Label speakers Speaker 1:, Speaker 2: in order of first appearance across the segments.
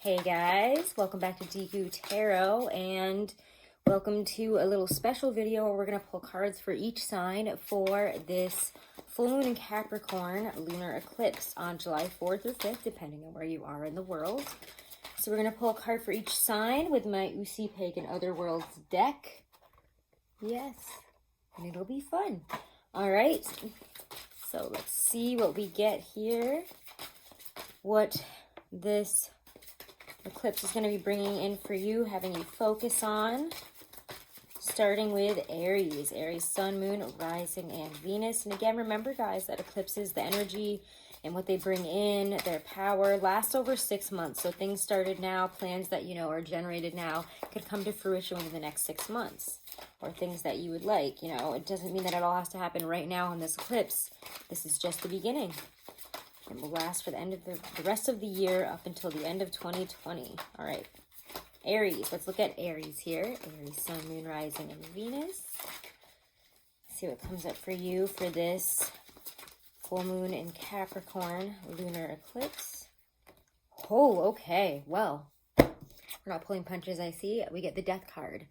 Speaker 1: Hey guys, welcome back to Deku Tarot, and welcome to a little special video where we're going to pull cards for each sign for this full moon in Capricorn lunar eclipse on July 4th or 5th, depending on where you are in the world. So we're going to pull a card for each sign with my Usi Pagan Otherworlds deck. Yes, and it'll be fun. All right, so let's see what we get here. What this eclipse is going to be bringing in for you, having you focus on, starting with Aries. Aries, Sun, Moon, Rising, and Venus. And again, remember guys, that eclipses, the energy and what they bring in, their power, lasts over 6 months. So things started now, plans that, are generated now could come to fruition within the next 6 months. Or things that you would like, it doesn't mean that it all has to happen right now in this eclipse. This is just the beginning. It will last for the end of the rest of the year up until the end of 2020. All right, Aries. Let's look at Aries here. Aries, Sun, Moon, Rising, and Venus. Let's see what comes up for you for this full moon in Capricorn lunar eclipse. Oh, okay. Well, we're not pulling punches, I see. We get the Death card.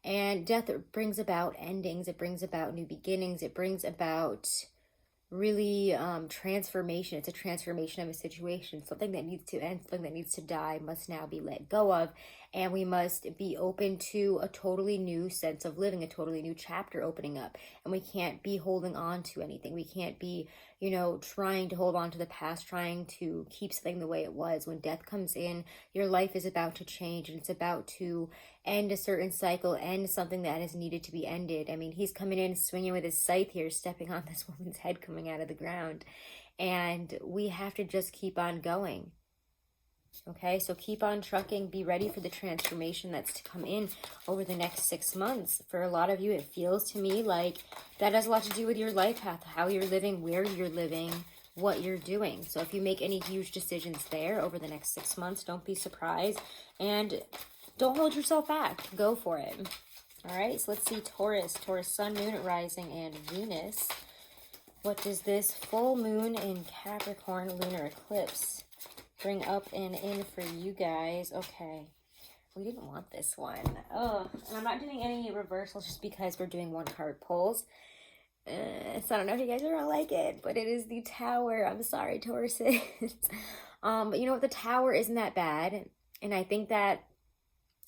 Speaker 1: And death brings about endings. It brings about new beginnings. It brings about really transformation. It's a transformation of a situation. Something that needs to end, something that needs to die must now be let go of, and we must be open to a totally new sense of living, a totally new chapter opening up. And we can't be holding on to anything. We can't be trying to hold on to the past, trying to keep something the way it was. When death comes in, your life is about to change, and it's about to end a certain cycle, end something that has needed to be ended. I mean, he's coming in swinging with his scythe here, stepping on this woman's head coming out of the ground. And we have to just keep on going. Okay, so keep on trucking. Be ready for the transformation that's to come in over the next 6 months. For a lot of you, it feels to me like that has a lot to do with your life path, how you're living, where you're living, what you're doing. So if you make any huge decisions there over the next 6 months, don't be surprised. And don't hold yourself back. Go for it. All right, so let's see Taurus. Taurus, Sun, Moon, Rising, and Venus. What does this full moon in Capricorn lunar eclipse bring up and in for you guys? Okay, we didn't want this one. Oh, and I'm not doing any reversals just because we're doing one card pulls. So I don't know if you guys are gonna like it, but it is the Tower. I'm sorry, Tauruses. But you know what? The Tower isn't that bad, and I think that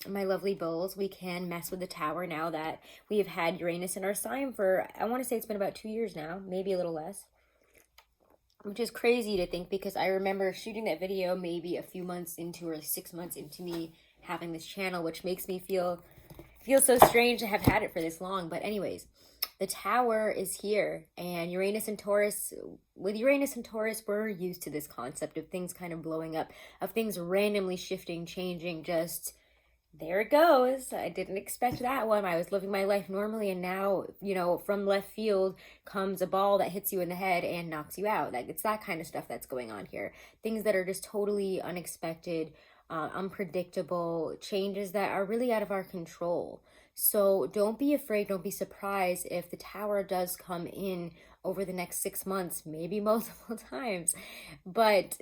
Speaker 1: my lovely bulls, we can mess with the Tower now that we have had Uranus in our sign for, I want to say it's been about 2 years now, maybe a little less. Which is crazy to think, because I remember shooting that video maybe a few months into, or 6 months into me having this channel, which makes me feel so strange to have had it for this long. But anyways, the Tower is here, and Uranus and Taurus, with Uranus and Taurus, we're used to this concept of things kind of blowing up, of things randomly shifting, changing, just there it goes. I didn't expect that one. I was living my life normally, and now, from left field comes a ball that hits you in the head and knocks you out. It's that kind of stuff that's going on here. Things that are just totally unexpected, unpredictable, changes that are really out of our control. So don't be afraid, don't be surprised if the Tower does come in over the next 6 months, maybe multiple times. But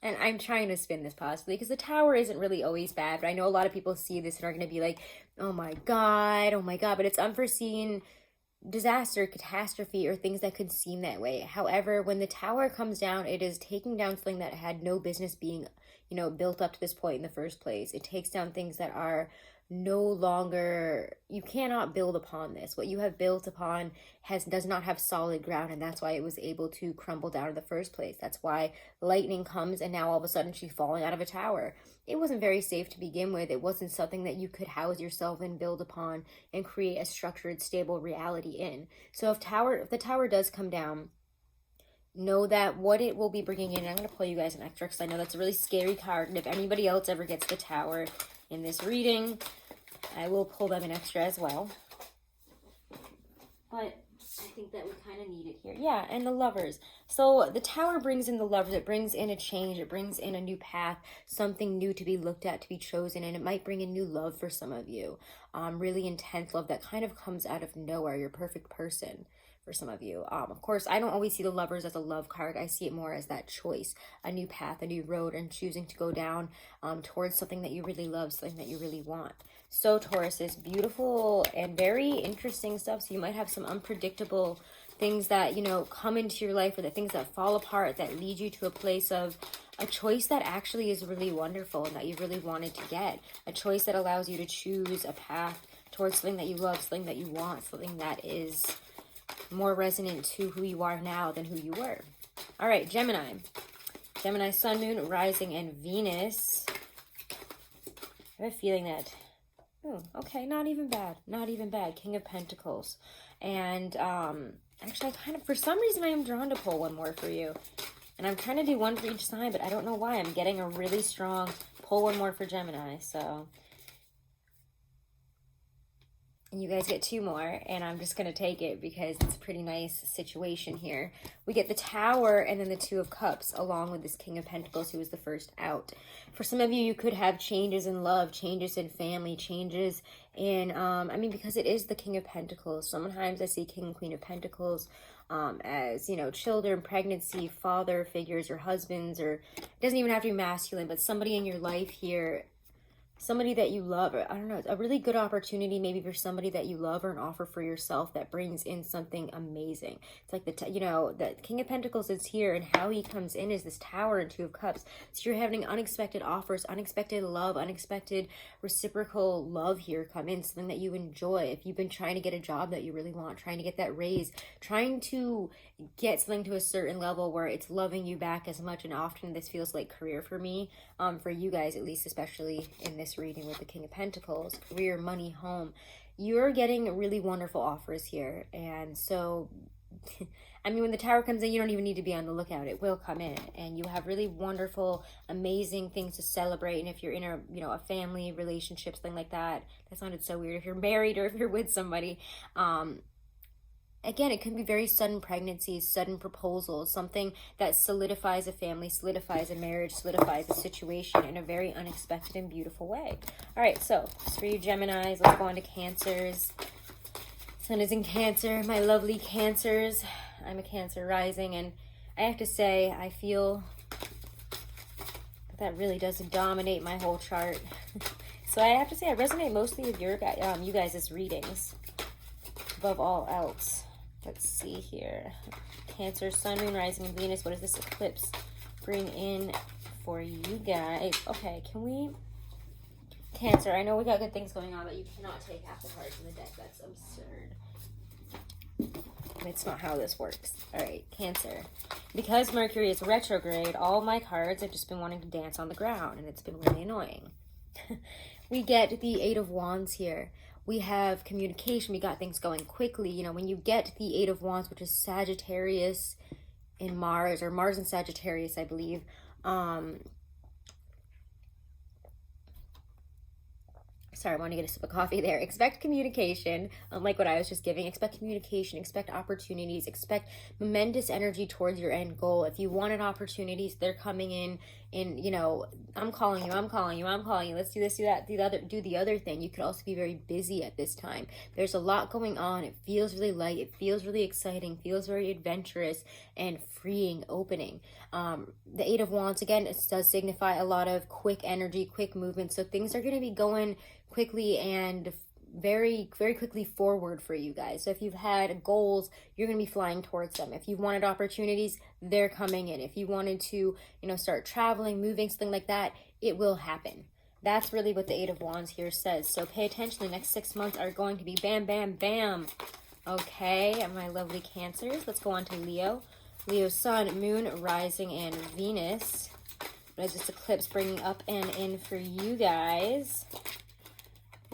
Speaker 1: and I'm trying to spin this positively, because the Tower isn't really always bad, but I know a lot of people see this and are going to be like, oh my God, but it's unforeseen disaster, catastrophe, or things that could seem that way. However, when the Tower comes down, it is taking down something that had no business being, built up to this point in the first place. It takes down things that are no longer, you cannot build upon this. What you have built upon does not have solid ground, and that's why it was able to crumble down in the first place. That's why lightning comes, and now all of a sudden she's falling out of a tower. It wasn't very safe to begin with. It wasn't something that you could house yourself and build upon and create a structured, stable reality in. So if the Tower does come down, know that what it will be bringing in, I'm going to pull you guys an extra because I know that's a really scary card, and if anybody else ever gets the Tower in this reading, I will pull them an extra as well. But I think that we kind of need it here. Yeah, and the Lovers. So the Tower brings in the Lovers. It brings in a change. It brings in a new path, something new to be looked at, to be chosen, and it might bring in new love for some of you. Really intense love that kind of comes out of nowhere. Your perfect person. for some of you. Of course, I don't always see the Lovers as a love card. I see it more as that choice, a new path, a new road, and choosing to go down towards something that you really love, something that you really want. So Taurus is beautiful and very interesting stuff. So you might have some unpredictable things that, you know, come into your life, or the things that fall apart that lead you to a place of a choice that actually is really wonderful and that you really wanted to get. A choice that allows you to choose a path towards something that you love, something that you want, something that is more resonant to who you are now than who you were. All right, Gemini. Gemini, Sun, Moon, Rising, and Venus. I have a feeling that, oh, okay, not even bad. Not even bad. King of Pentacles. And actually, I kind of, for some reason, I am drawn to pull one more for you. And I'm trying to do one for each sign, but I don't know why. I'm getting a really strong pull one more for Gemini. So, and you guys get two more, and I'm just going to take it because it's a pretty nice situation here. We get the Tower and then the Two of Cups along with this King of Pentacles, who was the first out. For some of you, you could have changes in love, changes in family, changes in, I mean, because it is the King of Pentacles. Sometimes I see King and Queen of Pentacles as, you know, children, pregnancy, father figures, or husbands, or it doesn't even have to be masculine, but somebody in your life here, somebody that you love, or I don't know, a really good opportunity maybe for somebody that you love, or an offer for yourself that brings in something amazing. It's like the, you know, the King of Pentacles is here, and how he comes in is this Tower and Two of Cups. So you're having unexpected offers, unexpected love, unexpected reciprocal love here come in, something that you enjoy. If you've been trying to get a job that you really want, trying to get that raise, trying to get something to a certain level where it's loving you back as much, and often this feels like career for me, for you guys at least, especially in this reading with the King of Pentacles, career, money, home, you're getting really wonderful offers here. And so I mean, when the Tower comes in, you don't even need to be on the lookout. It will come in, and you have really wonderful, amazing things to celebrate. And if you're in a, you know, a family relationship, something like that, that sounded so weird. If you're married or if you're with somebody, again, it can be very sudden pregnancies, sudden proposals, something that solidifies a family, solidifies a marriage, solidifies a situation in a very unexpected and beautiful way. All right, so just for you Geminis, let's go on to Cancers. Sun is in Cancer, my lovely Cancers. I'm a Cancer rising, and I have to say, I feel that really does dominate my whole chart. So I have to say, I resonate mostly with your you guys' readings above all else. Let's see here. Cancer, Sun, Moon, Rising, and Venus. What does this eclipse bring in for you guys? Okay, can we... Cancer, I know we got good things going on, but you cannot take half the cards in the deck. That's absurd. It's not how this works. All right, Cancer. Because Mercury is retrograde, all my cards have just been wanting to dance on the ground, and it's been really annoying. We get the Eight of Wands here. We have communication. We got things going quickly. You know, when you get the Eight of Wands, which is Sagittarius in Mars, or Mars and Sagittarius, I believe. Sorry, I want to get a sip of coffee there. Expect communication, like what I was just giving. Expect communication, expect opportunities, expect momentous energy towards your end goal. If you wanted opportunities, they're coming in, you know, I'm calling you, I'm calling you, I'm calling you. Let's do this, do that, do the other thing. You could also be very busy at this time. There's a lot going on. It feels really light. It feels really exciting, feels very adventurous and freeing, opening. The Eight of Wands, again, it does signify a lot of quick energy, quick movement. So things are going to be going quickly and very, very quickly forward for you guys. So if you've had goals, you're going to be flying towards them. If you've wanted opportunities, they're coming in. If you wanted to, you know, start traveling, moving, something like that, it will happen. That's really what the Eight of Wands here says. So pay attention. The next 6 months are going to be bam, bam, bam. Okay, my lovely Cancers. Let's go on to Leo. Leo, Sun, Moon, Rising, and Venus. What is this eclipse bringing up and in for you guys?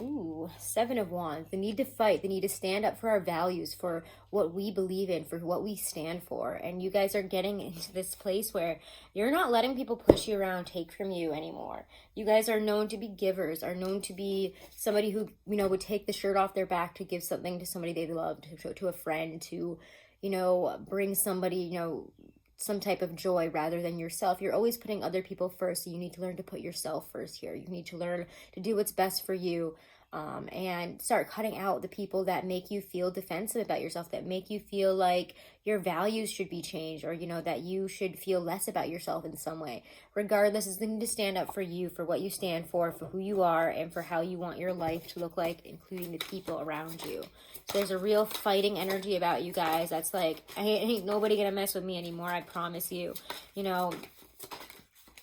Speaker 1: Ooh, Seven of Wands. The need to fight, the need to stand up for our values, for what we believe in, for what we stand for. And you guys are getting into this place where you're not letting people push you around, take from you anymore. You guys are known to be givers, are known to be somebody who, you know, would take the shirt off their back to give something to somebody they love, to a friend, to, you know, bring somebody, you know, some type of joy rather than yourself. You're always putting other people first, so you need to learn to put yourself first here. You need to learn to do what's best for you. and start cutting out the people that make you feel defensive about yourself, that make you feel like your values should be changed, or, you know, that you should feel less about yourself in some way. Regardless, is going to stand up for you, for what you stand for who you are, and for how you want your life to look like, including the people around you. So there's a real fighting energy about you guys. That's like, ain't nobody going to mess with me anymore, I promise you. You know,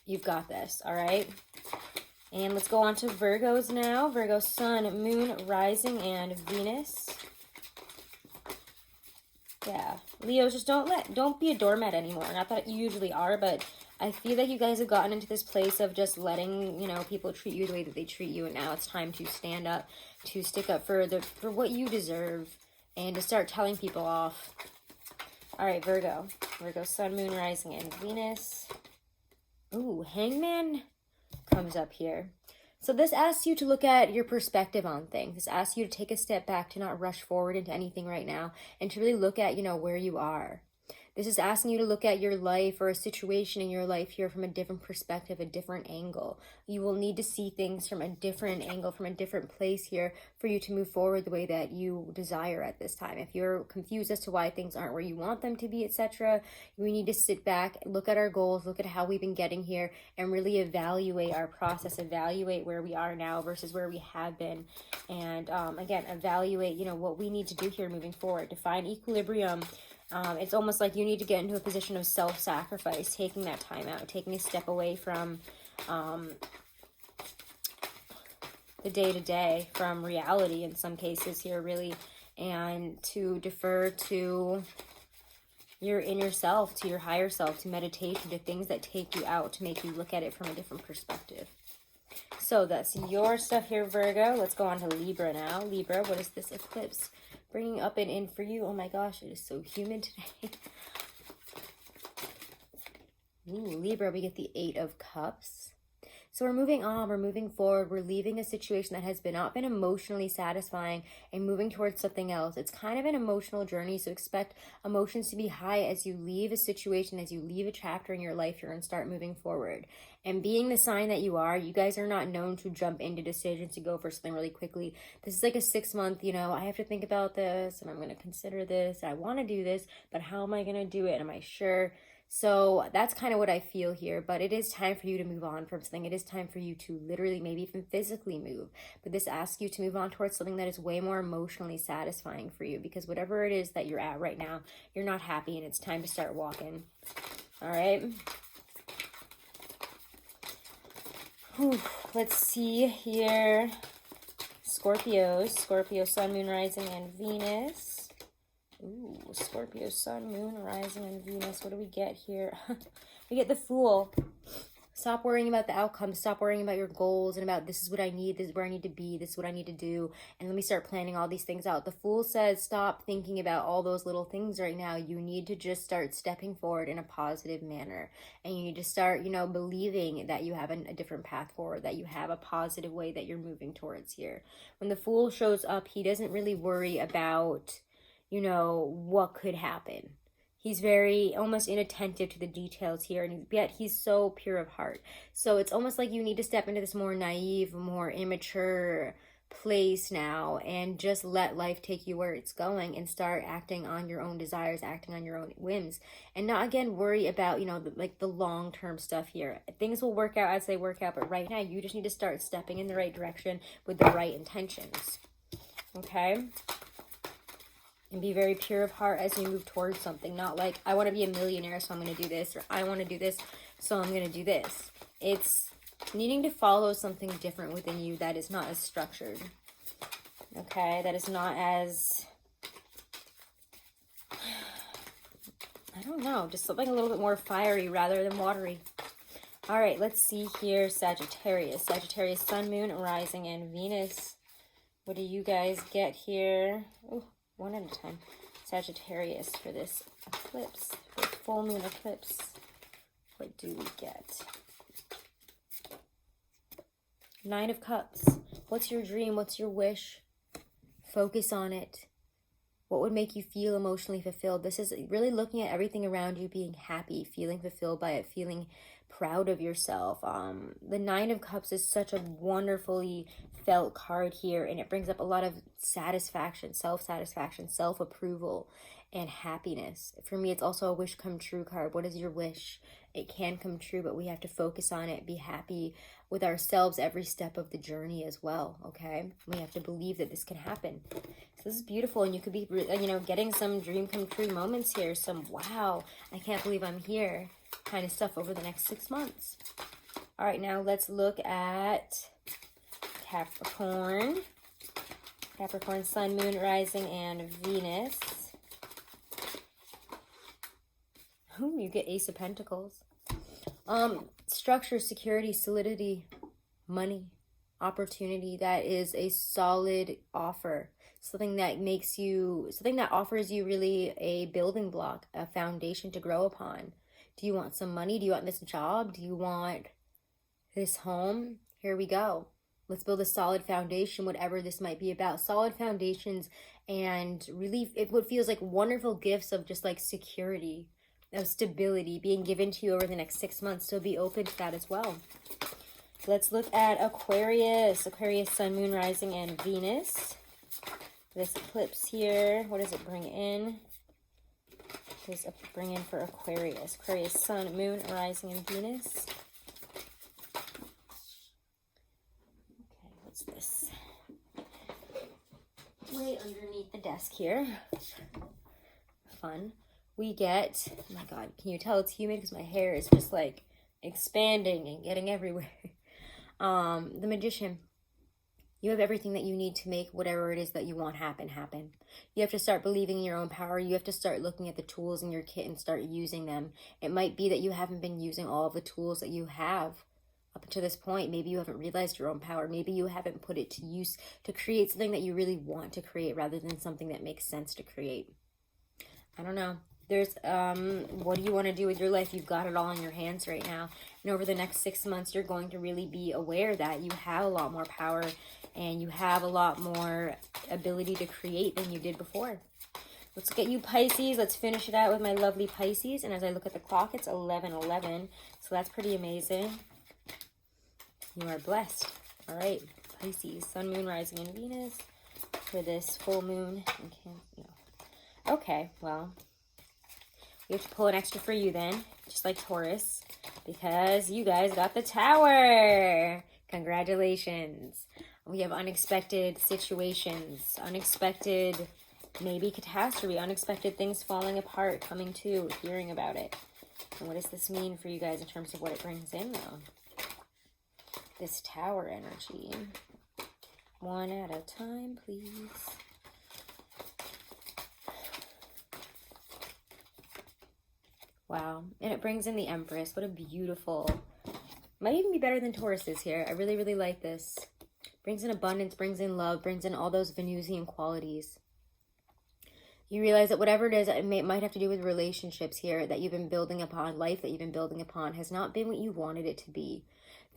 Speaker 1: you've got this, all right? And let's go on to Virgos now. Virgo, Sun, Moon, Rising, and Venus. Yeah, Leos, just don't be a doormat anymore. Not that you usually are, but I feel like you guys have gotten into this place of just letting, you know, people treat you the way that they treat you, and now it's time to stand up, to stick up for what you deserve, and to start telling people off. All right, Virgo. Virgo, Sun, Moon, Rising, and Venus. Ooh, Hangman comes up here. So this asks you to look at your perspective on things. This asks you to take a step back, to not rush forward into anything right now, and to really look at, you know, where you are. This is asking you to look at your life, or a situation in your life here, from a different perspective, a different angle. You will need to see things from a different angle, from a different place here, for you to move forward the way that you desire at this time. If you're confused as to why things aren't where you want them to be, etc., we need to sit back, look at our goals, look at how we've been getting here, and really evaluate our process, evaluate where we are now versus where we have been. And again, evaluate, you know, what we need to do here moving forward to find equilibrium. It's almost like you need to get into a position of self-sacrifice, taking that time out, taking a step away from the day-to-day, from reality in some cases here, really, and to defer to your inner self, to your higher self, to meditation, to things that take you out, to make you look at it from a different perspective. So that's your stuff here, Virgo. Let's go on to Libra now. Libra, what is this eclipse bringing up and in for you? Oh my gosh, it is so humid today. Ooh, Libra, we get the 8 of Cups. So we're moving on, we're moving forward, we're leaving a situation that has not been emotionally satisfying and moving towards something else. It's kind of an emotional journey, so expect emotions to be high as you leave a situation, as you leave a chapter in your life here and start moving forward. And being the sign that you are, you guys are not known to jump into decisions, to go for something really quickly. This is like a 6-month, you know, I have to think about this, and I'm going to consider this, I want to do this, but how am I going to do it? Am I sure? So that's kind of what I feel here, but it is time for you to move on from something. It is time for you to literally, maybe even physically move. But this asks you to move on towards something that is way more emotionally satisfying for you, because whatever it is that you're at right now, you're not happy, and it's time to start walking. All right. Whew. Let's see here. Scorpios. Scorpio, Sun, Moon, Rising, and Venus. Ooh, Scorpio, Sun, Moon, Rising, and Venus. What do we get here? We get the Fool. Stop worrying about the outcome. Stop worrying about your goals and about this is what I need, this is where I need to be, this is what I need to do, and let me start planning all these things out. The Fool says stop thinking about all those little things right now. You need to just start stepping forward in a positive manner, and you need to start, you know, believing that you have a different path forward, that you have a positive way that you're moving towards here. When the Fool shows up, he doesn't really worry about, you know, what could happen. He's very almost inattentive to the details here, and yet he's so pure of heart. So it's almost like you need to step into this more naive, more immature place now, and just let life take you where it's going, and start acting on your own desires, acting on your own whims, and not again worry about, you know, the long-term stuff here. Things will work out as they work out, but right now you just need to start stepping in the right direction with the right intentions. Okay? And be very pure of heart as you move towards something. Not like, I want to be a millionaire, so I'm going to do this. Or I want to do this, so I'm going to do this. It's needing to follow something different within you that is not as structured. Okay? That is not as, I don't know, just something a little bit more fiery rather than watery. All right, let's see here. Sagittarius. Sagittarius, Sun, Moon, Rising, and Venus. What do you guys get here? Ooh. One at a time. Sagittarius for this eclipse, for full moon eclipse. What do we get? 9 of Cups. What's your dream? What's your wish? Focus on it. What would make you feel emotionally fulfilled? This is really looking at everything around you, being happy, feeling fulfilled by it, feeling proud of yourself. The Nine of Cups is such a wonderfully felt card here, and it brings up a lot of satisfaction, self-satisfaction, self-approval, and happiness. For me, it's also a wish come true card. What is your wish? It can come true, but we have to focus on it, be happy with ourselves every step of the journey as well, okay? We have to believe that this can happen. So this is beautiful, and you could be, you know, getting some dream come true moments here, some wow, I can't believe I'm here kind of stuff over the next 6 months. All right, now let's look at Capricorn. Capricorn, Sun, Moon, Rising, and Venus. Ooh, you get Ace of Pentacles. Structure, security, solidity, money, opportunity. That is a solid offer. Something that makes you, something that offers you really a building block, a foundation to grow upon. Do you want some money? Do you want this job? Do you want this home? Here we go. Let's build a solid foundation, whatever this might be about. Solid foundations and relief. It what feels like wonderful gifts of just like security, of stability being given to you over the next 6 months. So be open to that as well. Let's look at Aquarius. Aquarius, Sun, Moon, Rising, and Venus. This eclipse here, what does it bring in? What does it bring in for Aquarius? Aquarius, Sun, Moon, Rising, and Venus. Okay, what's this? Way underneath the desk here. Fun. We get, oh my God, can you tell it's humid because my hair is just like expanding and getting everywhere. The Magician. You have everything that you need to make whatever it is that you want happen. You have to start believing in your own power. You have to start looking at the tools in your kit and start using them. It might be that you haven't been using all of the tools that you have up to this point. Maybe you haven't realized your own power. Maybe you haven't put it to use to create something that you really want to create rather than something that makes sense to create. I don't know. There's, what do you want to do with your life? You've got it all in your hands right now. And over the next 6 months, you're going to really be aware that you have a lot more power and you have a lot more ability to create than you did before. Let's get you Pisces. Let's finish it out with my lovely Pisces. And as I look at the clock, it's 11:11. So that's pretty amazing. You are blessed. All right, Pisces, Sun, Moon, Rising, and Venus for this full moon. Okay, well, we have to pull an extra for you then, just like Taurus, because you guys got the Tower. Congratulations. We have unexpected situations, unexpected, maybe catastrophe, unexpected things falling apart, coming to, hearing about it. And what does this mean for you guys in terms of what it brings in, though? This Tower energy. One at a time, please. Wow. And it brings in the Empress. What a beautiful... Might even be better than Taurus is here. I really, really like this. Brings in abundance, brings in love, brings in all those Venusian qualities. You realize that whatever it is, it might have to do with relationships here that you've been building upon, life that you've been building upon has not been what you wanted it to be.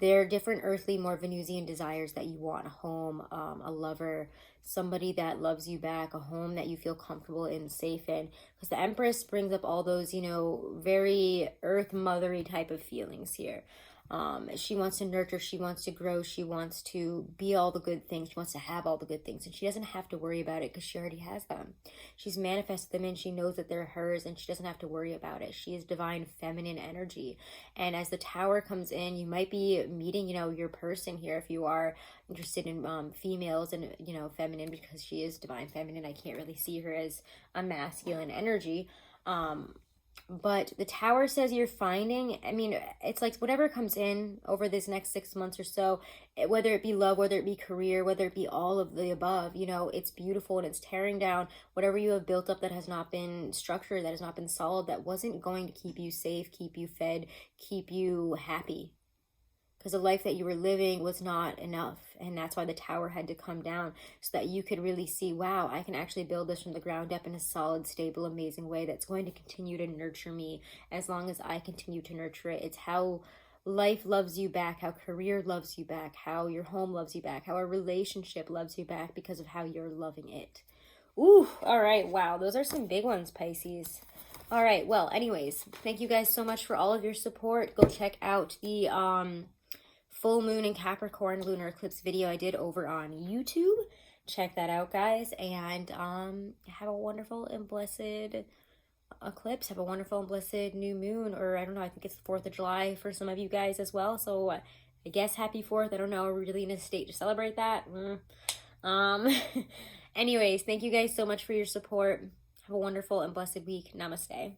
Speaker 1: There are different earthly, more Venusian desires that you want. A home, a lover, somebody that loves you back, a home that you feel comfortable in, safe in. Because the Empress brings up all those, you know, very earth mothery type of feelings here. She wants to nurture, she wants to grow, she wants to be all the good things, she wants to have all the good things, and she doesn't have to worry about it because she already has them. She's manifested them and she knows that they're hers and she doesn't have to worry about it. She is divine feminine energy. And as the Tower comes in, you might be meeting, you know, your person here if you are interested in females and, you know, feminine, because she is divine feminine. I can't really see her as a masculine energy. But the Tower says you're finding, I mean, it's like whatever comes in over this next 6 months or so, whether it be love, whether it be career, whether it be all of the above, you know, it's beautiful and it's tearing down whatever you have built up that has not been structured, that has not been solid, that wasn't going to keep you safe, keep you fed, keep you happy. Because the life that you were living was not enough. And that's why the Tower had to come down, so that you could really see, wow, I can actually build this from the ground up in a solid, stable, amazing way that's going to continue to nurture me as long as I continue to nurture it. It's how life loves you back, how career loves you back, how your home loves you back, how a relationship loves you back because of how you're loving it. Ooh, all right. Wow, those are some big ones, Pisces. All right, well, anyways, thank you guys so much for all of your support. Go check out the full moon and Capricorn lunar eclipse video I did over on YouTube. Check that out, guys, and have a wonderful and blessed eclipse. Have a wonderful and blessed new moon, or I don't know, I think it's the 4th of July for some of you guys as well. So I guess happy 4th. I don't know, are we really in a state to celebrate that? Anyways, thank you guys so much for your support. Have a wonderful and blessed week. Namaste.